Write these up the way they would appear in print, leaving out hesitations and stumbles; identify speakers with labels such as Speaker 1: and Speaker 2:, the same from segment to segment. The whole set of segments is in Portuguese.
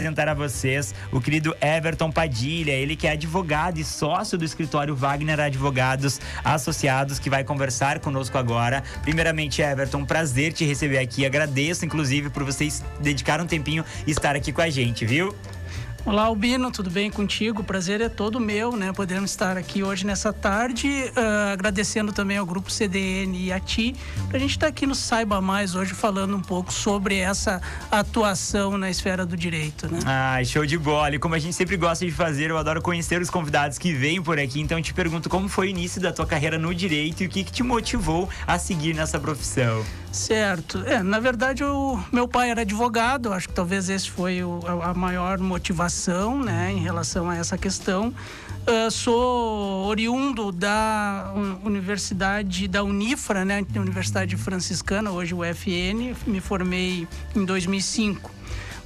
Speaker 1: apresentar a vocês o querido Everton Padilha, ele que é advogado e sócio do escritório Wagner Advogados Associados, que vai conversar conosco agora. Primeiramente, Everton, prazer te receber aqui, agradeço inclusive por vocês dedicar um tempinho e estar aqui com a gente, viu?
Speaker 2: Olá, Albino, tudo bem contigo? O prazer é todo meu, né? Podemos estar aqui hoje nessa tarde, agradecendo também ao Grupo CDN e a ti, pra gente estar aqui no Saiba Mais hoje falando um pouco sobre essa atuação na esfera do direito, né?
Speaker 1: Ah, show de bola! E como a gente sempre gosta de fazer, eu adoro conhecer os convidados que vêm por aqui, então eu te pergunto como foi o início da tua carreira no direito e o que te motivou a seguir nessa profissão?
Speaker 2: Certo. Na verdade, meu pai era advogado, acho que talvez esse foi a maior motivação, né, em relação a essa questão. Sou oriundo da Universidade da Unifra, né, Universidade Franciscana, hoje UFN, me formei em 2005.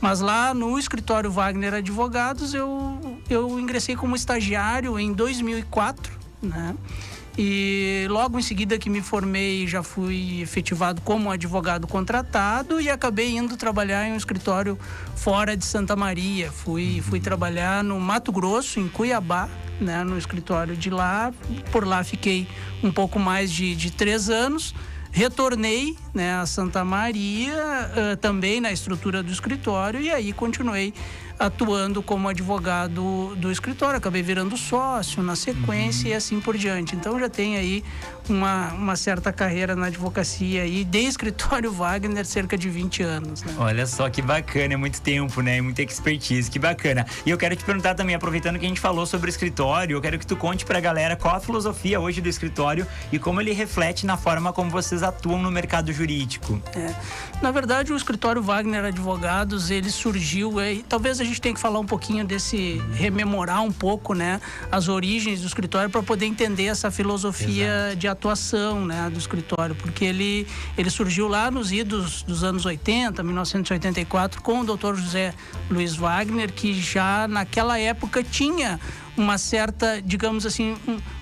Speaker 2: Mas lá no escritório Wagner Advogados, eu ingressei como estagiário em 2004, né? E logo em seguida que me formei, já fui efetivado como advogado contratado e acabei indo trabalhar em um escritório fora de Santa Maria. Fui trabalhar no Mato Grosso, em Cuiabá, né, no escritório de lá. Por lá fiquei um pouco mais de 3 anos. Retornei, né, a Santa Maria, também na estrutura do escritório, e aí continuei atuando como advogado do escritório. Acabei virando sócio na sequência e assim por diante. Então já tem aí uma certa carreira na advocacia aí, de escritório Wagner, cerca de 20 anos, né?
Speaker 1: Olha só que bacana, é muito tempo, né? Muita expertise, que bacana. E eu quero te perguntar também, aproveitando que a gente falou sobre o escritório, eu quero que tu conte pra galera qual a filosofia hoje do escritório e como ele reflete na forma como vocês atuam no mercado jurídico.
Speaker 2: Na verdade, o escritório Wagner Advogados, ele surgiu, talvez a gente tenha que falar um pouquinho rememorar um pouco, né, as origens do escritório para poder entender essa filosofia de atuação, né, do escritório, porque ele surgiu lá nos idos dos anos 80, 1984, com o Dr. José Luiz Wagner, que já naquela época tinha uma certa, digamos assim,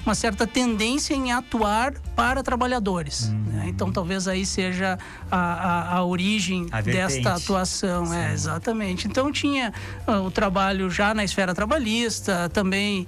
Speaker 2: uma certa tendência em atuar para trabalhadores, né? Então talvez aí seja a origem desta atuação. Exatamente. Então tinha o trabalho já na esfera trabalhista, também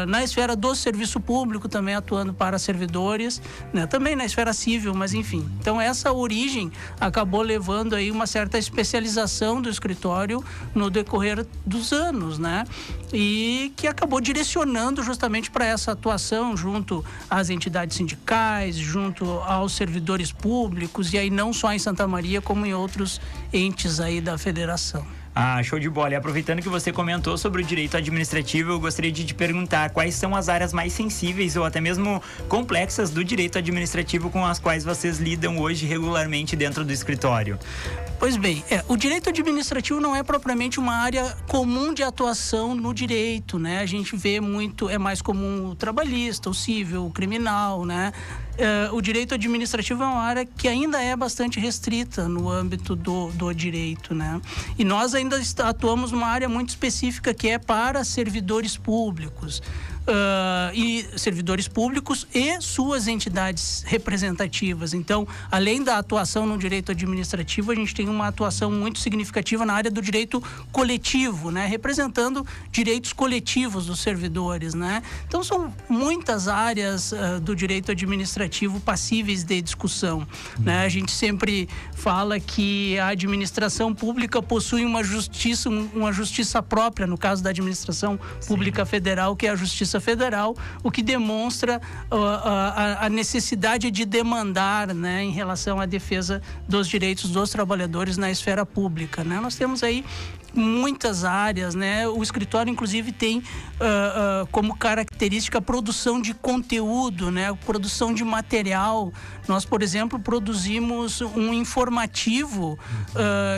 Speaker 2: na esfera do serviço público, também atuando para servidores, né? Também na esfera civil, mas enfim. Então essa origem acabou levando aí uma certa especialização do escritório no decorrer dos anos, né? E que acabou direcionando justamente para essa atuação junto às entidades sindicais, junto aos servidores públicos, e aí não só em Santa Maria, como em outros entes aí da federação.
Speaker 1: Ah, show de bola. E aproveitando que você comentou sobre o direito administrativo, eu gostaria de te perguntar quais são as áreas mais sensíveis ou até mesmo complexas do direito administrativo com as quais vocês lidam hoje regularmente dentro do escritório.
Speaker 2: Pois bem, o direito administrativo não é propriamente uma área comum de atuação no direito, né? A gente vê muito, é mais comum o trabalhista, o civil, o criminal, né? O direito administrativo é uma área que ainda é bastante restrita no âmbito do direito, né? E nós ainda atuamos numa área muito específica que é para servidores públicos. E servidores públicos e suas entidades representativas. Então, além da atuação no direito administrativo, a gente tem uma atuação muito significativa na área do direito coletivo, né? Representando direitos coletivos dos servidores, né? Então, são muitas áreas do direito administrativo passíveis de discussão, né? A gente sempre fala que a administração pública possui uma justiça própria, no caso da administração pública federal, que é a Justiça Federal, o que demonstra a necessidade de demandar, né, em relação à defesa dos direitos dos trabalhadores na esfera pública, né? Nós temos aí muitas áreas, né? O escritório, inclusive, tem como característica a produção de conteúdo, né? A produção de material. Nós, por exemplo, produzimos um informativo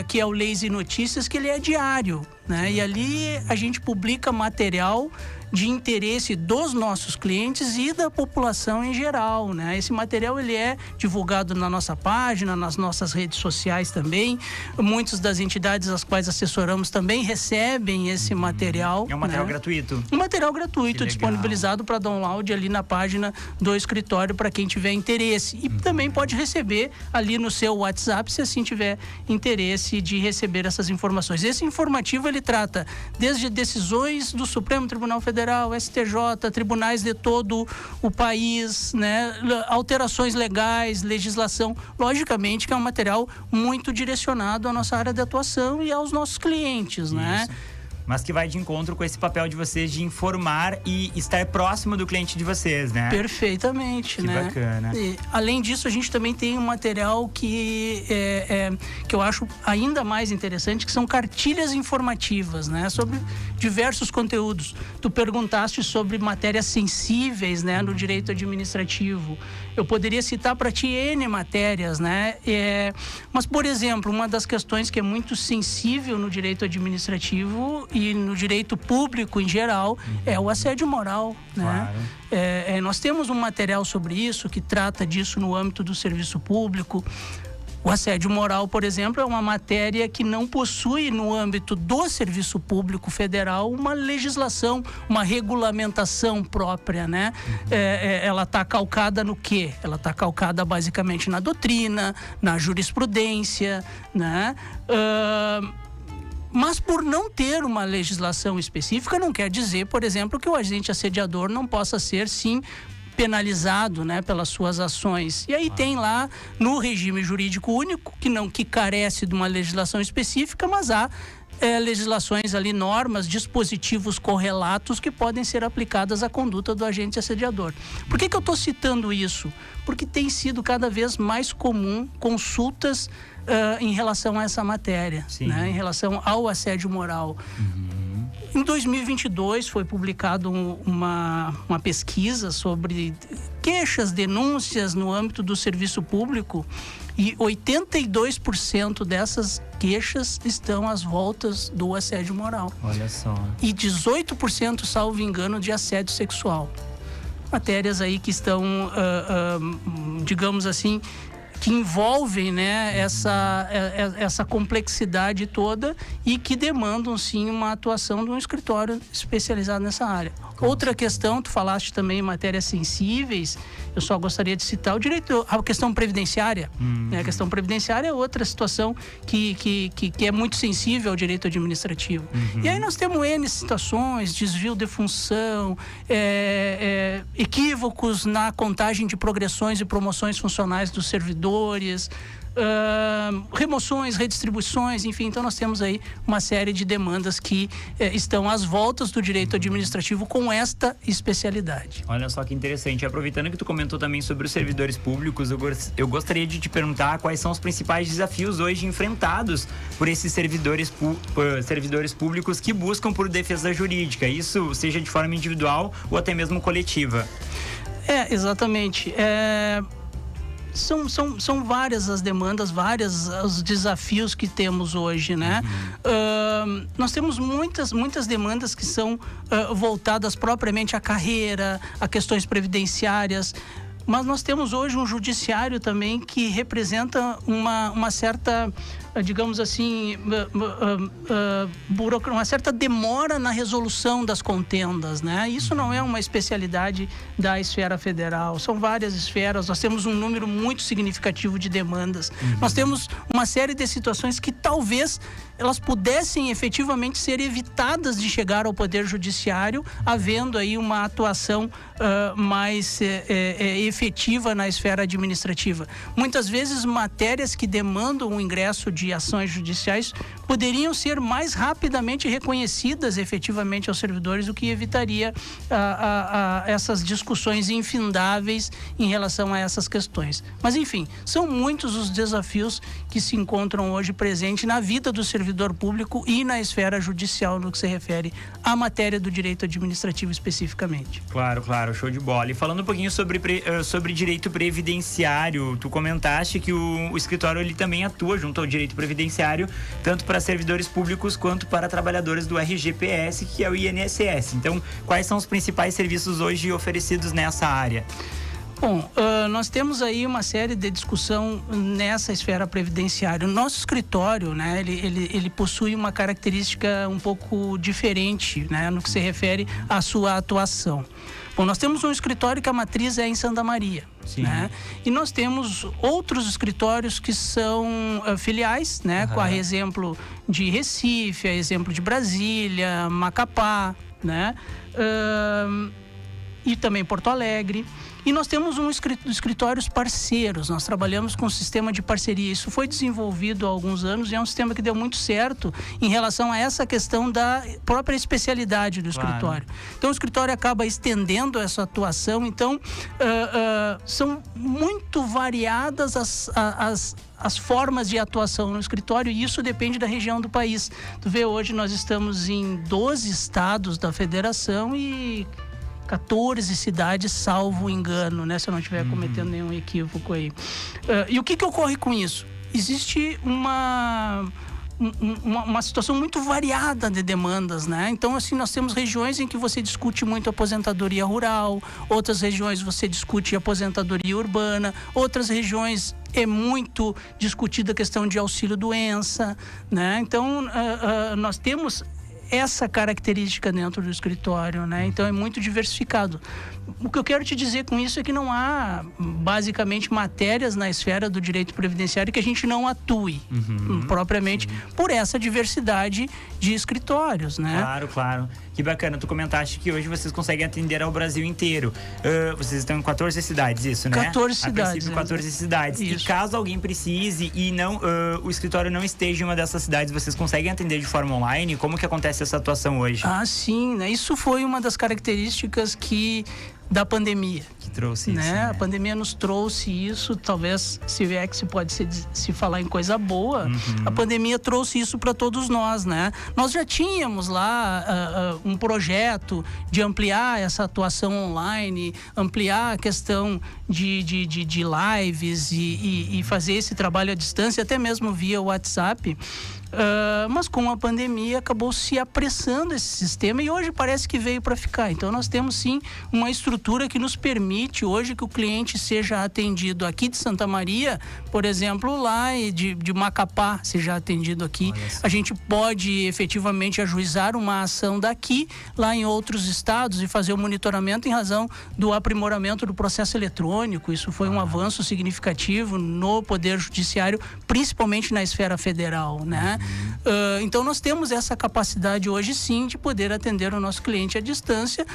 Speaker 2: que é o Leis e Notícias, que ele é diário, né? E ali a gente publica material de interesse dos nossos clientes e da população em geral, né? Esse material ele é divulgado na nossa página, nas nossas redes sociais também. Muitas das entidades às quais assessoramos também recebem esse material.
Speaker 1: É um material gratuito?
Speaker 2: Um material gratuito, disponibilizado para download ali na página do escritório para quem tiver interesse. E também pode receber ali no seu WhatsApp, se assim tiver interesse de receber essas informações. Esse informativo ele trata desde decisões do Supremo Tribunal Federal, STJ, tribunais de todo o país, né? Alterações legais, legislação. Logicamente que é um material muito direcionado à nossa área de atuação e aos nossos clientes, né?
Speaker 1: Mas que vai de encontro com esse papel de vocês de informar e estar próximo do cliente de vocês, né?
Speaker 2: Perfeitamente,
Speaker 1: que
Speaker 2: né?
Speaker 1: Bacana.
Speaker 2: E, além disso, a gente também tem um material que eu acho ainda mais interessante, que são cartilhas informativas, né? Sobre diversos conteúdos. Tu perguntaste sobre matérias sensíveis, né? No direito administrativo. Eu poderia citar para ti N matérias, né? Mas, por exemplo, uma das questões que é muito sensível no direito administrativo e no direito público em geral é o assédio moral, né? Claro. Nós temos um material sobre isso que trata disso no âmbito do serviço público. O assédio moral, por exemplo, é uma matéria que não possui no âmbito do serviço público federal uma legislação, uma regulamentação própria, né? Ela está calcada no quê? Ela está calcada basicamente na doutrina, na jurisprudência, né? Mas por não ter uma legislação específica, não quer dizer, por exemplo, que o agente assediador não possa ser, sim, penalizado, né, pelas suas ações. E aí tem lá no regime jurídico único, que carece de uma legislação específica, mas há legislações ali, normas, dispositivos correlatos que podem ser aplicadas à conduta do agente assediador. Por que eu estou citando isso? Porque tem sido cada vez mais comum consultas em relação a essa matéria, né, em relação ao assédio moral. Em 2022 foi publicado uma pesquisa sobre queixas, denúncias no âmbito do serviço público e 82% dessas queixas estão às voltas do assédio moral.
Speaker 1: Olha só. E
Speaker 2: 18%, salvo engano, de assédio sexual. Matérias aí que estão, digamos assim, que envolvem, né, essa complexidade toda e que demandam, sim, uma atuação de um escritório especializado nessa área. Outra questão, tu falaste também em matérias sensíveis, eu só gostaria de citar a questão previdenciária. Né? A questão previdenciária é outra situação que é muito sensível ao direito administrativo. E aí nós temos N situações, desvio de função, equívocos na contagem de progressões e promoções funcionais dos servidores, remoções, redistribuições, enfim. Então nós temos aí uma série de demandas que estão às voltas do direito administrativo com esta especialidade.
Speaker 1: Olha só que interessante. Aproveitando que tu comentou também sobre os servidores públicos, eu gostaria de te perguntar quais são os principais desafios hoje enfrentados por esses servidores públicos que buscam por defesa jurídica, isso seja de forma individual ou até mesmo coletiva.
Speaker 2: Exatamente. São várias as demandas, vários os desafios que temos hoje, né? Nós temos muitas demandas que são voltadas propriamente à carreira, a questões previdenciárias, mas nós temos hoje um judiciário também que representa uma certa, digamos assim, uma certa demora na resolução das contendas, né? Isso não é uma especialidade da esfera federal, são várias esferas, nós temos um número muito significativo de demandas. Nós temos uma série de situações que talvez elas pudessem efetivamente ser evitadas de chegar ao Poder Judiciário, havendo aí uma atuação mais efetiva na esfera administrativa. Muitas vezes matérias que demandam o ingresso de ações judiciais poderiam ser mais rapidamente reconhecidas efetivamente aos servidores, o que evitaria essas discussões infindáveis em relação a essas questões. Mas, enfim, são muitos os desafios que se encontram hoje presentes na vida do servidor público e na esfera judicial no que se refere à matéria do direito administrativo especificamente.
Speaker 1: Claro, show de bola. E falando um pouquinho sobre direito previdenciário, tu comentaste que o escritório ele também atua junto ao direito previdenciário, tanto para para servidores públicos quanto para trabalhadores do RGPS, que é o INSS. Então, quais são os principais serviços hoje oferecidos nessa área?
Speaker 2: Bom, nós temos aí uma série de discussão nessa esfera previdenciária. O nosso escritório, né, ele possui uma característica um pouco diferente, né, no que se refere à sua atuação. Bom, nós temos um escritório que a matriz é em Santa Maria, né? E nós temos outros escritórios que são filiais, né? Com a exemplo de Recife, a exemplo de Brasília, Macapá, né? E também Porto Alegre. E nós temos escritórios parceiros, nós trabalhamos com um sistema de parceria. Isso foi desenvolvido há alguns anos e é um sistema que deu muito certo em relação a essa questão da própria especialidade do escritório. Então, o escritório acaba estendendo essa atuação. Então, são muito variadas as formas de atuação no escritório, e isso depende da região do país. Tu vê, hoje nós estamos em 12 estados da federação e 14 cidades, salvo engano, né? Se eu não estiver cometendo nenhum equívoco aí. E o que ocorre com isso? Existe uma situação muito variada de demandas, né? Então, assim, nós temos regiões em que você discute muito aposentadoria rural, outras regiões você discute aposentadoria urbana, outras regiões é muito discutida a questão de auxílio-doença, né? Então, nós temos essa característica dentro do escritório, né? Então é muito diversificado. O que eu quero te dizer com isso é que não há, basicamente, matérias na esfera do direito previdenciário que a gente não atue propriamente por essa diversidade de escritórios, né?
Speaker 1: Claro. Que bacana. Tu comentaste que hoje vocês conseguem atender ao Brasil inteiro. Vocês estão em 14 cidades, isso, né?
Speaker 2: 14 cidades.
Speaker 1: A princípio, 14 cidades.
Speaker 2: Isso.
Speaker 1: E caso alguém precise e não, o escritório não esteja em uma dessas cidades, vocês conseguem atender de forma online? Como que acontece essa atuação hoje?
Speaker 2: Sim, né? Isso foi uma das características da pandemia.
Speaker 1: Que trouxe
Speaker 2: né?
Speaker 1: isso, né?
Speaker 2: A pandemia nos trouxe isso, talvez, se é que se pode se falar em coisa boa, a pandemia trouxe isso para todos nós, né? Nós já tínhamos lá um projeto de ampliar essa atuação online, ampliar a questão de lives e fazer esse trabalho à distância, até mesmo via WhatsApp. Mas com a pandemia acabou se apressando esse sistema e hoje parece que veio para ficar. Então nós temos sim uma estrutura que nos permite hoje que o cliente seja atendido aqui de Santa Maria, por exemplo, lá de Macapá seja atendido aqui. A gente pode efetivamente ajuizar uma ação daqui, lá em outros estados, e fazer o monitoramento em razão do aprimoramento do processo eletrônico. Isso foi um avanço significativo no Poder Judiciário, principalmente na esfera federal, né? Então nós temos essa capacidade hoje sim de poder atender o nosso cliente à distância,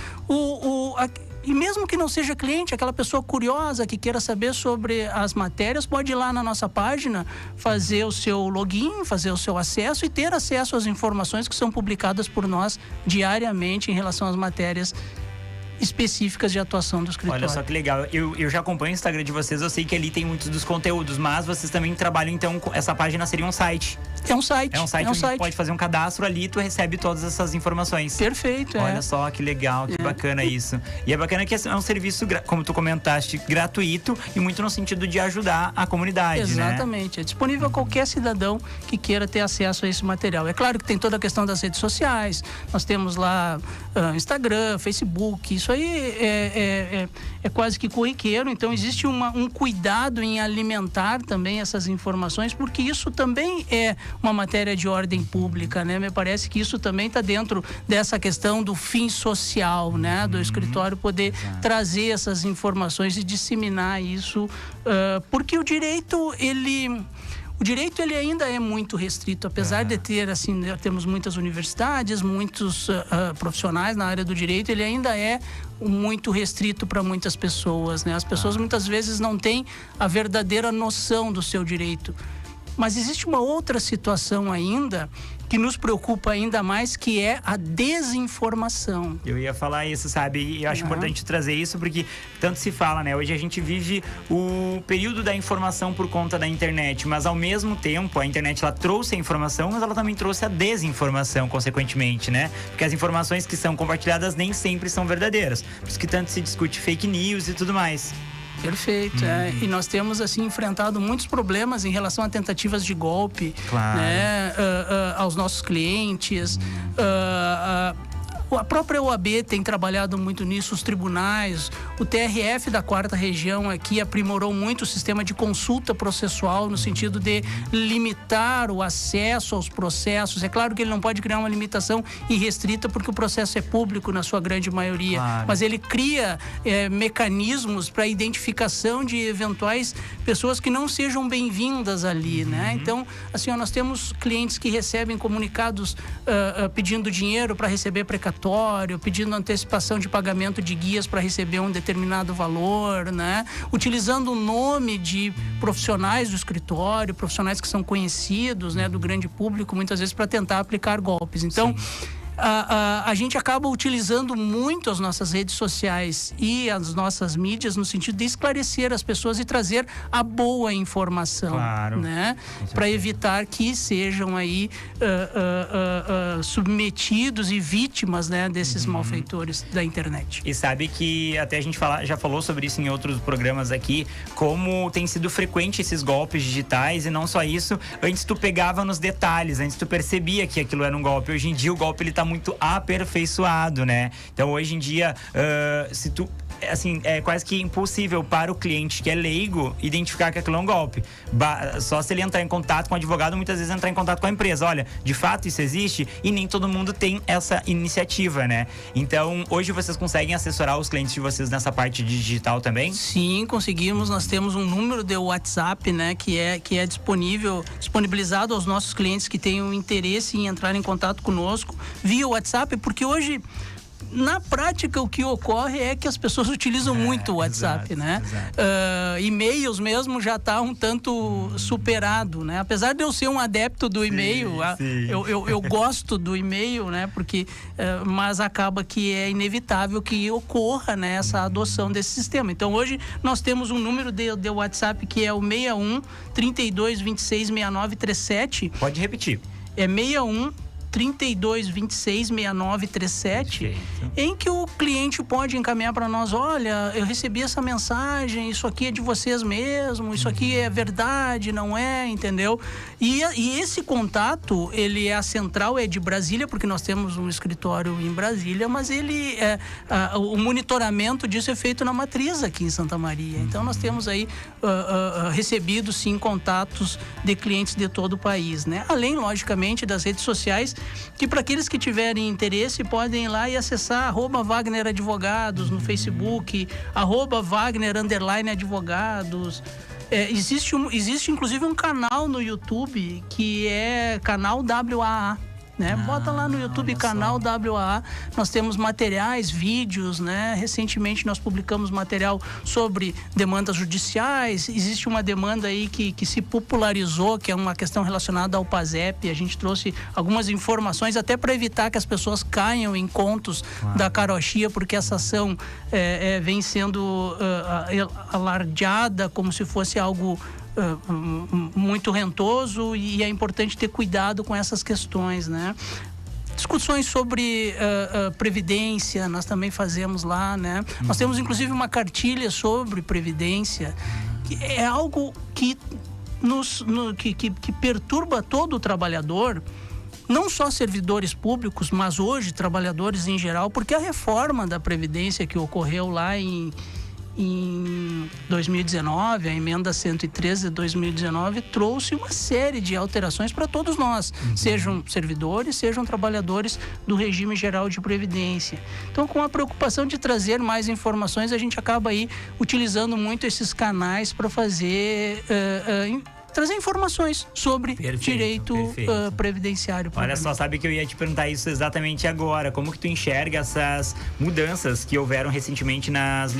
Speaker 2: e mesmo que não seja cliente, aquela pessoa curiosa que queira saber sobre as matérias, pode ir lá na nossa página, fazer o seu login, fazer o seu acesso e ter acesso às informações que são publicadas por nós diariamente em relação às matérias específicas de atuação do escritório.
Speaker 1: Olha só que legal, eu já acompanho o Instagram de vocês, eu sei que ali tem muitos dos conteúdos, mas vocês também trabalham, então, essa página seria um site.
Speaker 2: É um site
Speaker 1: onde pode fazer um cadastro ali e tu recebe todas essas informações.
Speaker 2: Perfeito,
Speaker 1: Olha só que legal, que bacana isso. E é bacana que é um serviço, como tu comentaste, gratuito e muito no sentido de ajudar a comunidade,
Speaker 2: Exatamente, né? É disponível a qualquer cidadão que queira ter acesso a esse material. É claro que tem toda a questão das redes sociais, nós temos lá Instagram, Facebook, isso aí é quase que corriqueiro, então existe um cuidado em alimentar também essas informações, porque isso também é uma matéria de ordem pública, né? Me parece que isso também está dentro dessa questão do fim social, né? Do escritório poder trazer essas informações e disseminar isso, porque o direito, ele ainda é muito restrito, apesar de ter, assim, temos muitas universidades, muitos profissionais na área do direito, ele ainda é muito restrito para muitas pessoas, né? As pessoas muitas vezes não têm a verdadeira noção do seu direito. Mas existe uma outra situação ainda que nos preocupa ainda mais, que é a desinformação.
Speaker 1: Eu ia falar isso, sabe? E eu acho importante trazer isso porque tanto se fala, né? Hoje a gente vive o período da informação por conta da internet, mas ao mesmo tempo a internet ela trouxe a informação, mas ela também trouxe a desinformação, consequentemente, né? Porque as informações que são compartilhadas nem sempre são verdadeiras. Por isso que tanto se discute fake news e tudo mais.
Speaker 2: Perfeito. E nós temos assim enfrentado muitos problemas em relação a tentativas de golpe,
Speaker 1: claro,
Speaker 2: né, aos nossos clientes. A própria OAB tem trabalhado muito nisso, os tribunais, o TRF da 4ª Região aqui aprimorou muito o sistema de consulta processual no sentido de limitar o acesso aos processos. É claro que ele não pode criar uma limitação irrestrita porque o processo é público na sua grande maioria,
Speaker 1: claro,
Speaker 2: mas ele cria mecanismos para identificação de eventuais pessoas que não sejam bem-vindas ali, né? Então, assim, nós temos clientes que recebem comunicados pedindo dinheiro para receber precatório, pedindo antecipação de pagamento de guias para receber um determinado valor, né? Utilizando o nome de profissionais do escritório, profissionais que são conhecidos, né, do grande público, muitas vezes para tentar aplicar golpes. Então, a gente acaba utilizando muito as nossas redes sociais e as nossas mídias no sentido de esclarecer as pessoas e trazer a boa informação,
Speaker 1: claro,
Speaker 2: né? Para evitar que sejam aí submetidos e vítimas, né, desses malfeitores da internet.
Speaker 1: E sabe que até a gente já falou sobre isso em outros programas aqui, como tem sido frequente esses golpes digitais, e não só isso, antes tu pegava nos detalhes, antes tu percebia que aquilo era um golpe. Hoje em dia o golpe ele tá muito aperfeiçoado, né? Então hoje em dia, se tu... assim, é quase que impossível para o cliente que é leigo identificar que aquilo é um golpe. Só se ele entrar em contato com o advogado, muitas vezes entrar em contato com a empresa. Olha, de fato isso existe, e nem todo mundo tem essa iniciativa, né? Então, hoje vocês conseguem assessorar os clientes de vocês nessa parte digital também?
Speaker 2: Sim, conseguimos. Nós temos um número de WhatsApp, né, que é disponibilizado aos nossos clientes que tenham interesse em entrar em contato conosco via WhatsApp, porque hoje, na prática, o que ocorre é que as pessoas utilizam muito o WhatsApp, exato, né? E-mails mesmo já está um tanto superado, né? Apesar de eu ser um adepto do e-mail, eu gosto do e-mail, né? Porque, mas acaba que é inevitável que ocorra, né, essa adoção desse sistema. Então, hoje, nós temos um número de WhatsApp que é o 61 32 26 69 37.
Speaker 1: Pode repetir.
Speaker 2: É 61 32 26 69 37, em que o cliente pode encaminhar para nós: olha, eu recebi essa mensagem, isso aqui é de vocês mesmo, isso aqui é verdade, não é, entendeu? E esse contato, ele é a central, é de Brasília, porque nós temos um escritório em Brasília, mas ele o monitoramento disso é feito na matriz aqui em Santa Maria. Então nós temos aí recebido sim contatos de clientes de todo o país, né? Além, logicamente, das redes sociais, que para aqueles que tiverem interesse podem ir lá e acessar @Wagner Advogados no Facebook, @Wagner_advogados. Existe inclusive um canal no YouTube que é canal WAA, né? Bota lá no YouTube, canal WAA. Nós temos materiais, vídeos, né? Recentemente nós publicamos material sobre demandas judiciais. Existe uma demanda aí que se popularizou, que é uma questão relacionada ao PASEP. A gente trouxe algumas informações até para evitar que as pessoas caiam em contos da carochinha, porque essa ação vem sendo alardeada como se fosse algo muito rentoso, e é importante ter cuidado com essas questões, né? Discussões sobre previdência, nós também fazemos lá, né? Nós temos inclusive uma cartilha sobre previdência, que é algo que que perturba todo o trabalhador, não só servidores públicos, mas hoje trabalhadores em geral, porque a reforma da previdência que ocorreu lá em 2019, a emenda 113 de 2019 trouxe uma série de alterações para todos nós, sejam servidores, sejam trabalhadores do regime geral de previdência. Então, com a preocupação de trazer mais informações, a gente acaba aí utilizando muito esses canais para fazer trazer informações sobre direito previdenciário.
Speaker 1: Olha só, sabe que eu ia te perguntar isso exatamente agora. Como que tu enxerga essas mudanças que houveram recentemente nas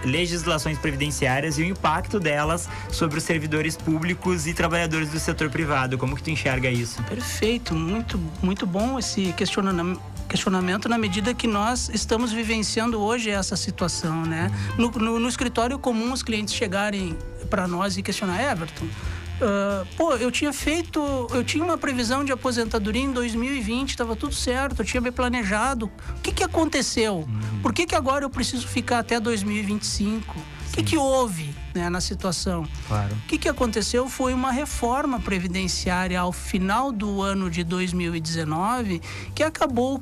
Speaker 1: legislações previdenciárias e o impacto delas sobre os servidores públicos e trabalhadores do setor privado? Como que tu enxerga isso?
Speaker 2: Perfeito, muito, muito bom esse questionamento na medida que nós estamos vivenciando hoje essa situação, né? No escritório comum, os clientes chegarem para nós e questionar: Everton, eu tinha uma previsão de aposentadoria em 2020, estava tudo certo, eu tinha bem planejado. O que aconteceu? Por que agora eu preciso ficar até 2025? O que houve? né, na situação.
Speaker 1: Claro.
Speaker 2: O que aconteceu foi uma reforma previdenciária ao final do ano de 2019, que acabou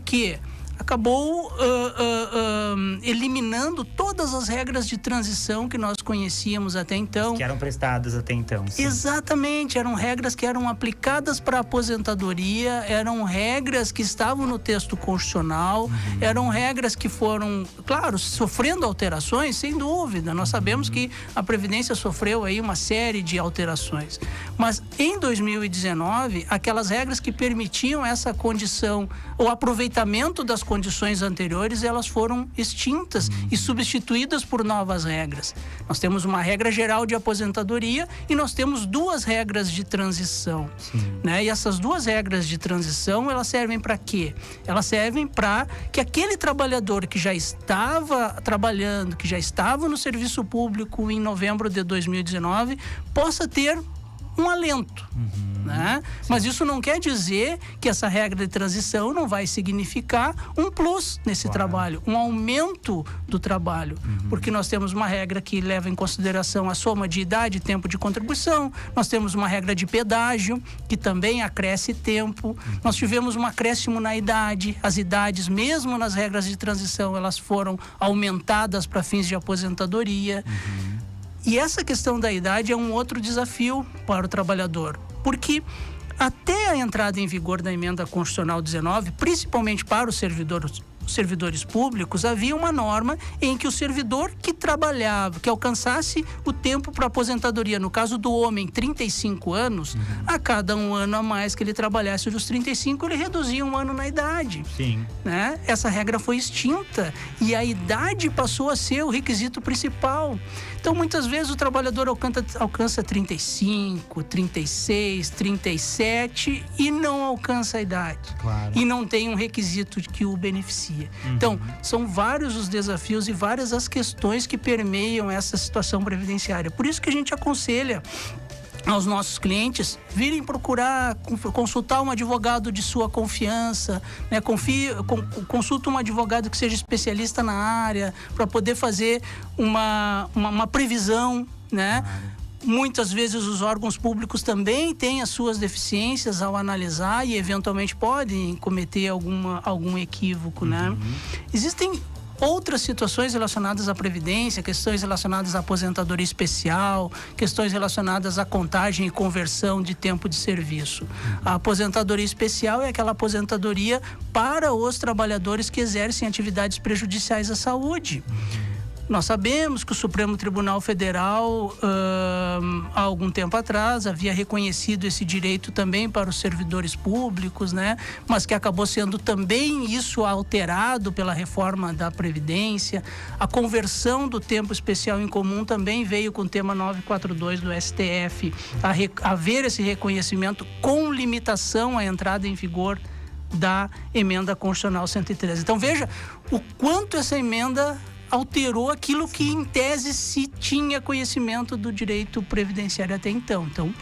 Speaker 2: eliminando todas as regras de transição que nós conhecíamos até então.
Speaker 1: Que eram prestadas até então. Sim.
Speaker 2: Exatamente, eram regras que eram aplicadas para a aposentadoria, eram regras que estavam no texto constitucional, eram regras que foram, claro, sofrendo alterações, sem dúvida. Nós sabemos que a Previdência sofreu aí uma série de alterações. Mas em 2019, aquelas regras que permitiam essa condição, o aproveitamento das condições anteriores, elas foram extintas e substituídas por novas regras. Nós temos uma regra geral de aposentadoria e nós temos duas regras de transição, né? E essas duas regras de transição, elas servem para quê? Elas servem para que aquele trabalhador que já estava trabalhando, que já estava no serviço público em novembro de 2019, possa ter um alento, né? Mas isso não quer dizer que essa regra de transição não vai significar um plus nesse trabalho, um aumento do trabalho, porque nós temos uma regra que leva em consideração a soma de idade e tempo de contribuição, nós temos uma regra de pedágio que também acresce tempo, nós tivemos um acréscimo na idade, as idades, mesmo nas regras de transição, elas foram aumentadas para fins de aposentadoria. E essa questão da idade é um outro desafio para o trabalhador, porque até a entrada em vigor da emenda constitucional 19, principalmente para os servidores públicos, havia uma norma em que o servidor que trabalhava, que alcançasse o tempo para aposentadoria, no caso do homem, 35 anos, a cada um ano a mais que ele trabalhasse dos 35, ele reduzia um ano na idade.
Speaker 1: Sim.
Speaker 2: Né? Essa regra foi extinta e a idade passou a ser o requisito principal. Então, muitas vezes o trabalhador alcança 35, 36, 37 e não alcança a idade.
Speaker 1: Claro.
Speaker 2: E não tem um requisito que o beneficia. Então, são vários os desafios e várias as questões que permeiam essa situação previdenciária. Por isso que a gente aconselha aos nossos clientes virem procurar consultar um advogado de sua confiança, né? Consulta um advogado que seja especialista na área para poder fazer uma previsão, né? Muitas vezes os órgãos públicos também têm as suas deficiências ao analisar e eventualmente podem cometer algum equívoco, né? Existem outras situações relacionadas à previdência, questões relacionadas à aposentadoria especial, questões relacionadas à contagem e conversão de tempo de serviço. A aposentadoria especial é aquela aposentadoria para os trabalhadores que exercem atividades prejudiciais à saúde. Nós sabemos que o Supremo Tribunal Federal, há algum tempo atrás, havia reconhecido esse direito também para os servidores públicos, né? Mas que acabou sendo também isso alterado pela reforma da Previdência. A conversão do tempo especial em comum também veio com o tema 942 do STF, a ver esse reconhecimento com limitação à entrada em vigor da emenda constitucional 113. Então, veja o quanto essa emenda alterou aquilo que, em tese, se tinha conhecimento do direito previdenciário até então. Então,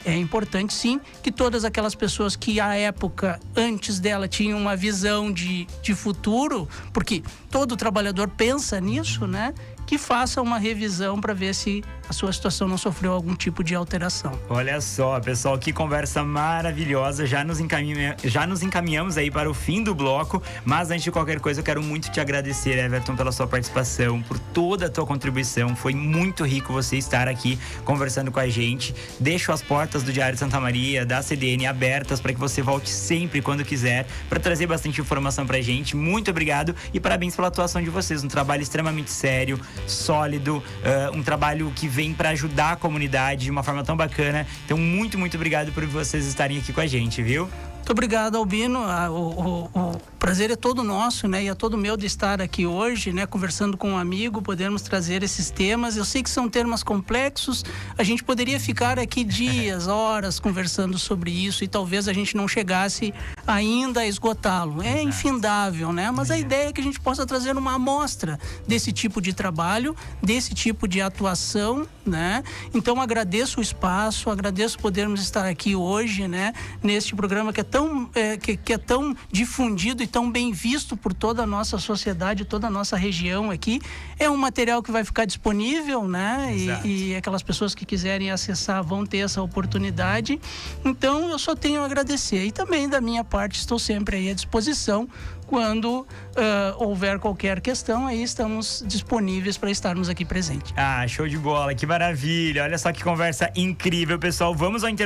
Speaker 2: é importante, sim, que todas aquelas pessoas que, à época, antes dela, tinham uma visão de futuro, porque todo trabalhador pensa nisso, né? Que faça uma revisão para ver se a sua situação não sofreu algum tipo de alteração.
Speaker 1: Olha só, pessoal, que conversa maravilhosa. Já nos encaminhamos aí para o fim do bloco, mas antes de qualquer coisa eu quero muito te agradecer, Everton, pela sua participação, por toda a tua contribuição. Foi muito rico você estar aqui conversando com a gente. Deixo as portas do Diário Santa Maria, da CDN, abertas para que você volte sempre quando quiser, para trazer bastante informação pra gente. Muito obrigado e parabéns pela atuação de vocês, um trabalho extremamente sério, sólido, um trabalho que vem para ajudar a comunidade de uma forma tão bacana. Então, muito, muito obrigado por vocês estarem aqui com a gente, viu?
Speaker 2: Muito obrigado, Albino. O prazer é todo nosso, né? E é todo meu de estar aqui hoje, né? Conversando com um amigo, podermos trazer esses temas. Eu sei que são temas complexos. A gente poderia ficar aqui dias, horas conversando sobre isso e talvez a gente não chegasse ainda esgotá-lo. É infindável, né? Mas a ideia é que a gente possa trazer uma amostra desse tipo de trabalho, desse tipo de atuação, né? Então agradeço o espaço, agradeço podermos estar aqui hoje, né? Neste programa que é tão difundido e tão bem visto por toda a nossa sociedade, toda a nossa região aqui. É um material que vai ficar disponível, né? E aquelas pessoas que quiserem acessar vão ter essa oportunidade. Então eu só tenho a agradecer. E também da minha parte estou sempre aí à disposição. Quando houver qualquer questão, aí estamos disponíveis para estarmos aqui presentes.
Speaker 1: Ah, show de bola, que maravilha. Olha só que conversa incrível, pessoal. Vamos ao